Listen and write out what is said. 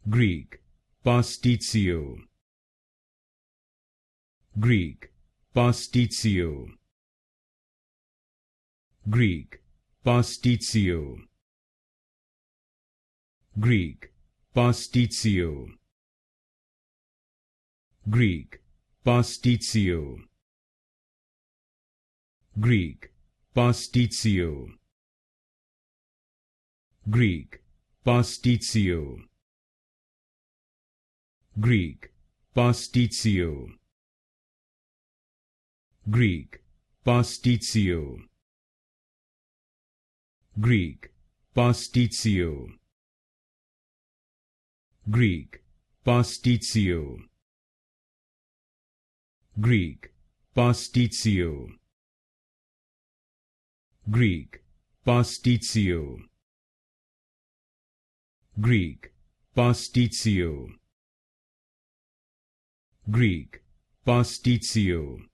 Greek, Pastitsio. Greek, Pastitsio. Greek, Pastitsio. Greek, Pastitsio. Greek, Pastitsio. Greek, Pastitsio. Greek, Pastitsio. Greek, Pastitsio. Greek, Pastitsio. Greek, Pastitsio. Greek, Pastitsio. Greek, Pastitsio. Greek, Pastitsio. Greek, Pastitsio. Greek, Pastitsio.